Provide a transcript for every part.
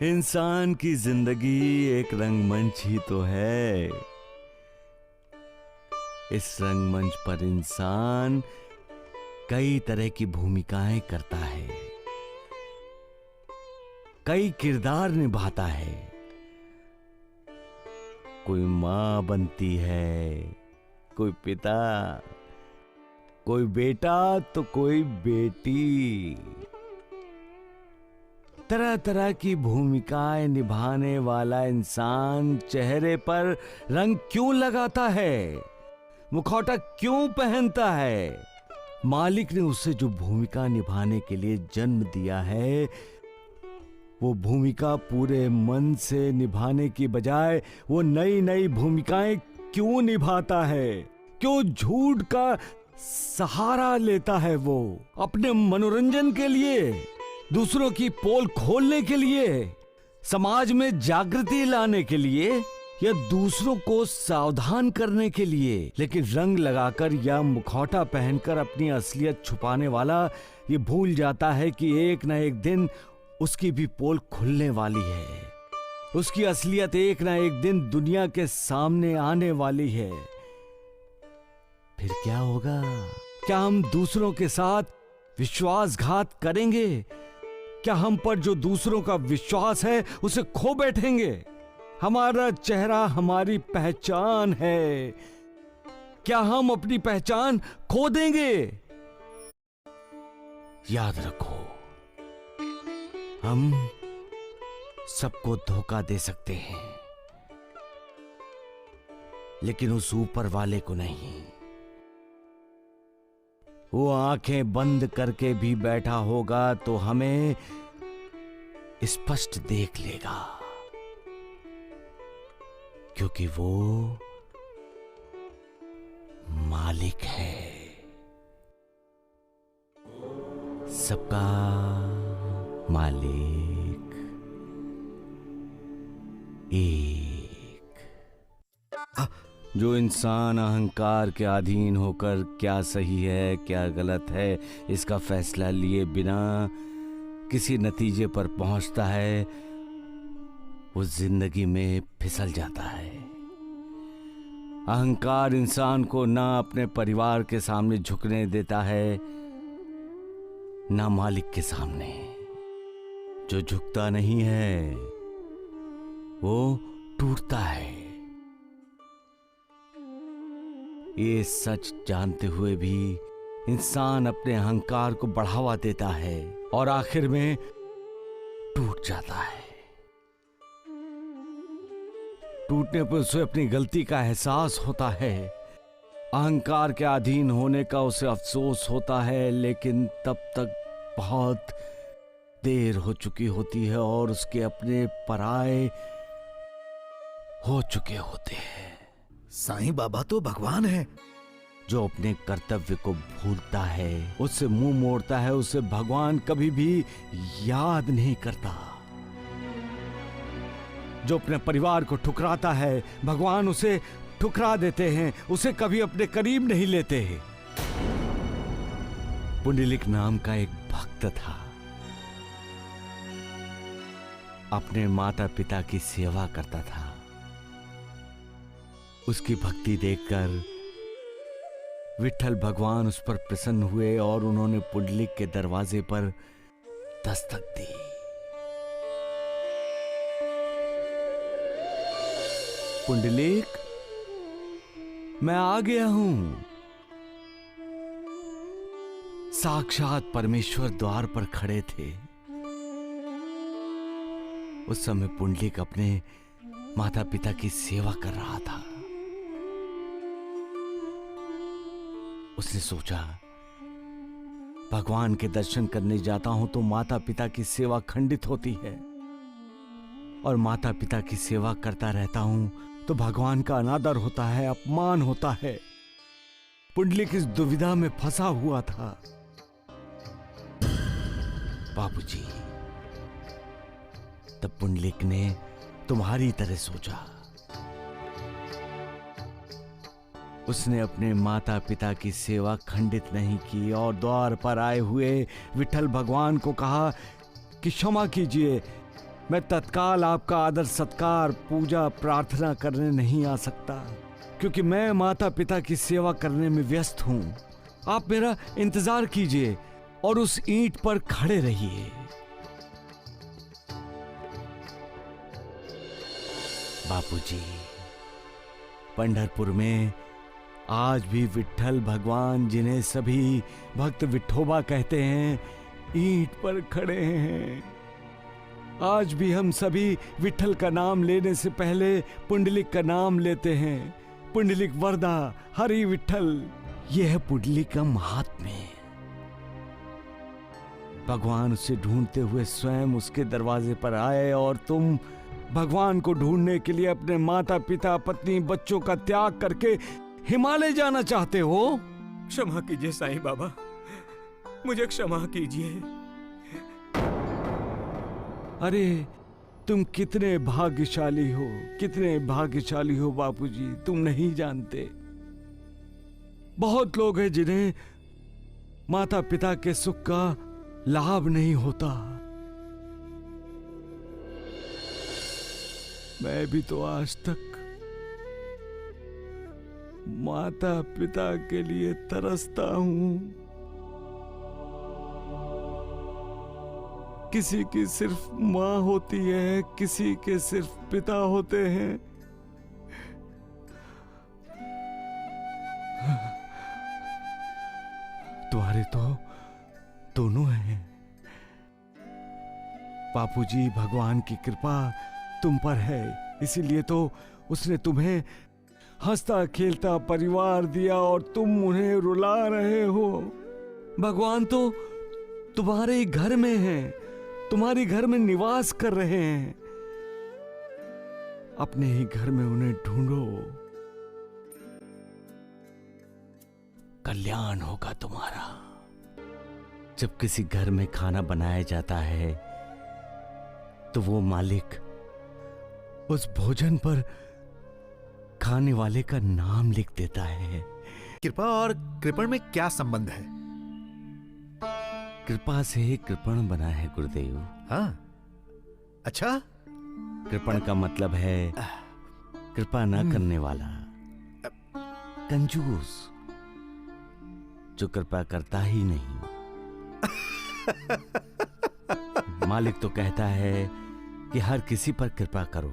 इंसान की जिंदगी एक रंगमंच ही तो है। इस रंगमंच पर इंसान कई तरह की भूमिकाएं करता है, कई किरदार निभाता है। कोई मां बनती है, कोई पिता, कोई बेटा तो कोई बेटी। तरह तरह की भूमिकाएं निभाने वाला इंसान चेहरे पर रंग क्यों लगाता है, मुखौटा क्यों पहनता है? मालिक ने उसे जो भूमिका निभाने के लिए जन्म दिया है, वो भूमिका पूरे मन से निभाने की बजाय वो नई नई भूमिकाएं क्यों निभाता है? क्यों झूठ का सहारा लेता है? वो अपने मनोरंजन के लिए, दूसरों की पोल खोलने के लिए, समाज में जागृति लाने के लिए, या दूसरों को सावधान करने के लिए। लेकिन रंग लगाकर या मुखौटा पहनकर अपनी असलियत छुपाने वाला ये भूल जाता है कि एक न एक दिन उसकी भी पोल खुलने वाली है। उसकी असलियत एक न एक दिन दुनिया के सामने आने वाली है। फिर क्या होगा? क्या हम दूसरों के साथ विश्वासघात करेंगे? क्या हम पर जो दूसरों का विश्वास है उसे खो बैठेंगे? हमारा चेहरा हमारी पहचान है। क्या हम अपनी पहचान खो देंगे? याद रखो, हम सबको धोखा दे सकते हैं, लेकिन उस ऊपर वाले को नहीं। वो आंखें बंद करके भी बैठा होगा तो हमें स्पष्ट देख लेगा, क्योंकि वो मालिक है सबका। मालिक एक। जो इंसान अहंकार के अधीन होकर क्या सही है क्या गलत है इसका फैसला लिए बिना किसी नतीजे पर पहुंचता है, वो जिंदगी में फिसल जाता है। अहंकार इंसान को ना अपने परिवार के सामने झुकने देता है, ना मालिक के सामने। जो झुकता नहीं है वो टूटता है। ये सच जानते हुए भी इंसान अपने अहंकार को बढ़ावा देता है और आखिर में टूट जाता है। टूटने पर उसे अपनी गलती का एहसास होता है। अहंकार के अधीन होने का उसे अफसोस होता है, लेकिन तब तक बहुत देर हो चुकी होती है और उसके अपने पराए हो चुके होते हैं। साईं बाबा तो भगवान है। जो अपने कर्तव्य को भूलता है, उससे मुंह मोड़ता है, उसे भगवान कभी भी याद नहीं करता। जो अपने परिवार को ठुकराता है, भगवान उसे ठुकरा देते हैं, उसे कभी अपने करीब नहीं लेते। पुंडलिक नाम का एक भक्त था। अपने माता पिता की सेवा करता था। उसकी भक्ति देखकर विठ्ठल भगवान उस पर प्रसन्न हुए और उन्होंने पुंडलिक के दरवाजे पर दस्तक दी। पुंडलिक, मैं आ गया हूं। साक्षात परमेश्वर द्वार पर खड़े थे। उस समय पुंडलिक अपने माता पिता की सेवा कर रहा था। उसने सोचा, भगवान के दर्शन करने जाता हूं तो माता पिता की सेवा खंडित होती है, और माता पिता की सेवा करता रहता हूं तो भगवान का अनादर होता है, अपमान होता है। पुंडलिक इस दुविधा में फंसा हुआ था। बाबूजी, तब पुंडलिक ने तुम्हारी तरह सोचा। उसने अपने माता पिता की सेवा खंडित नहीं की और द्वार पर आए हुए विठ्ठल भगवान को कहा कि क्षमा कीजिए, मैं तत्काल आपका आदर सत्कार पूजा प्रार्थना करने नहीं आ सकता, क्योंकि मैं माता पिता की सेवा करने में व्यस्त हूं। आप मेरा इंतजार कीजिए और उस ईंट पर खड़े रहिए। बापूजी, पंढरपुर में आज भी विट्ठल भगवान, जिन्हें सभी भक्त विठोबा कहते हैं, ईंट पर खड़े हैं। आज भी हम सभी विट्ठल का नाम लेने से पहले पुंडलिक का नाम लेते हैं। पुंडलिक वरदा हरि विट्ठल, यह है पुंडलिक का महात्म्य। भगवान उसे ढूंढते हुए स्वयं उसके दरवाजे पर आए और तुम भगवान को ढूंढने के लिए अपने माता पिता पत्नी बच्चों का त्याग करके हिमालय जाना चाहते हो। क्षमा कीजिए साईं बाबा, मुझे क्षमा कीजिए। अरे तुम कितने भाग्यशाली हो, कितने भाग्यशाली हो बापूजी, तुम नहीं जानते। बहुत लोग हैं जिन्हें माता पिता के सुख का लाभ नहीं होता। मैं भी तो आज तक माता पिता के लिए तरसता हूं। किसी की सिर्फ मां होती है, किसी के सिर्फ पिता होते हैं। तुम्हारे तो दोनों हैं। बापूजी, भगवान की कृपा तुम पर है, इसीलिए तो उसने तुम्हें हंसता खेलता परिवार दिया और तुम उन्हें रुला रहे हो। भगवान तो तुम्हारे ही घर में है, तुम्हारे घर में निवास कर रहे हैं। अपने ही घर में उन्हें ढूंढो, कल्याण होगा तुम्हारा। जब किसी घर में खाना बनाया जाता है तो वो मालिक उस भोजन पर खाने वाले का नाम लिख देता है। कृपा और कृपण में क्या संबंध है? कृपा से कृपण बना है गुरुदेव। हाँ, अच्छा। कृपण का मतलब है कृपा न करने वाला, कंजूस, जो कृपा करता ही नहीं। मालिक तो कहता है कि हर किसी पर कृपा करो,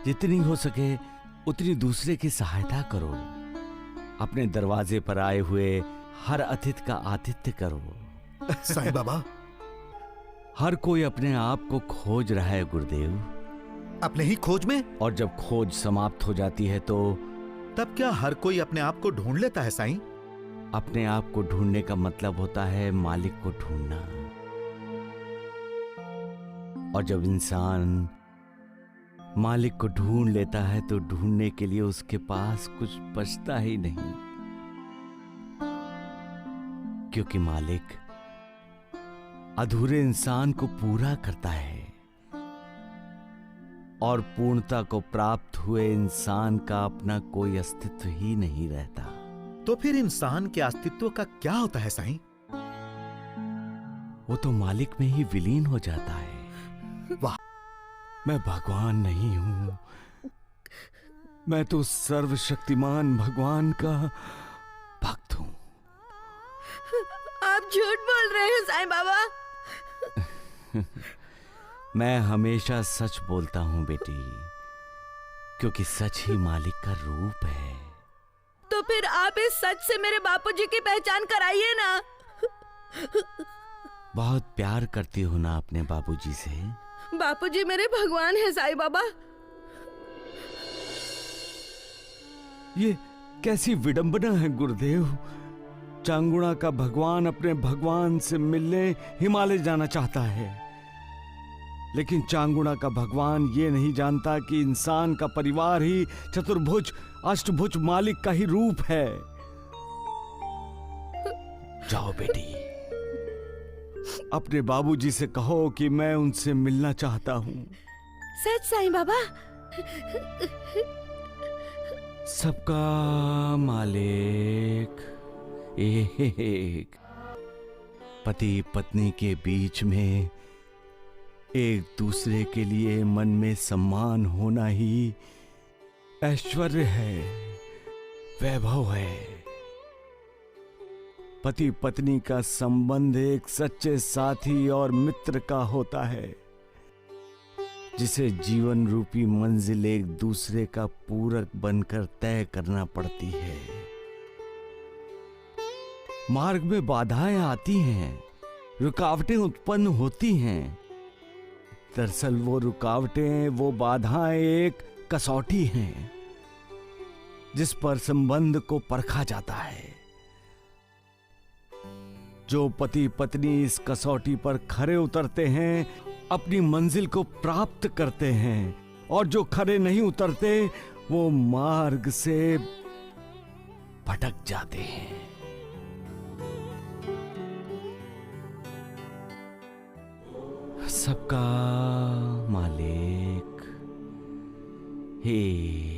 जितनी हो सके उतनी दूसरे की सहायता करो। अपने दरवाजे पर आए हुए हर अतिथि का आतिथ्य करो। साईं बाबा, हर कोई अपने आप को खोज रहा है गुरुदेव। अपने ही खोज में? और जब खोज समाप्त हो जाती है तो तब क्या हर कोई अपने आप को ढूंढ लेता है साईं? अपने आप को ढूंढने का मतलब होता है मालिक को ढूंढना। और जब इंसान मालिक को ढूंढ लेता है तो ढूंढने के लिए उसके पास कुछ बचता ही नहीं, क्योंकि मालिक अधूरे इंसान को पूरा करता है और पूर्णता को प्राप्त हुए इंसान का अपना कोई अस्तित्व ही नहीं रहता। तो फिर इंसान के अस्तित्व का क्या होता है साईं? वो तो मालिक में ही विलीन हो जाता है। वाह! मैं भगवान नहीं हूं, मैं तो सर्वशक्तिमान भगवान का भक्त हूं। आप झूठ बोल रहे हैं साईं बाबा। मैं हमेशा सच बोलता हूं बेटी, क्योंकि सच ही मालिक का रूप है। तो फिर आप इस सच से मेरे बापूजी की पहचान कराइए ना। बहुत प्यार करती हो ना अपने बाबूजी से। बापूजी मेरे भगवान हैं साईं बाबा। ये कैसी विडंबना है गुरुदेव। चांगुणा का भगवान अपने भगवान से मिलने हिमालय जाना चाहता है, लेकिन चांगुणा का भगवान ये नहीं जानता कि इंसान का परिवार ही चतुर्भुज अष्टभुज मालिक का ही रूप है। जाओ बेटी, अपने बाबूजी से कहो कि मैं उनसे मिलना चाहता हूं। सच साईं बाबा। सबका मालिक एक, पति पत्नी के बीच में एक दूसरे के लिए मन में सम्मान होना ही ऐश्वर्य है, वैभव है। पति पत्नी का संबंध एक सच्चे साथी और मित्र का होता है, जिसे जीवन रूपी मंजिल एक दूसरे का पूरक बनकर तय करना पड़ती है। मार्ग में बाधाएं आती हैं, रुकावटें उत्पन्न होती हैं। दरअसल वो रुकावटें, वो बाधाएं एक कसौटी हैं जिस पर संबंध को परखा जाता है। जो पति पत्नी इस कसौटी पर खरे उतरते हैं अपनी मंजिल को प्राप्त करते हैं, और जो खरे नहीं उतरते वो मार्ग से भटक जाते हैं। सबका मालिक हे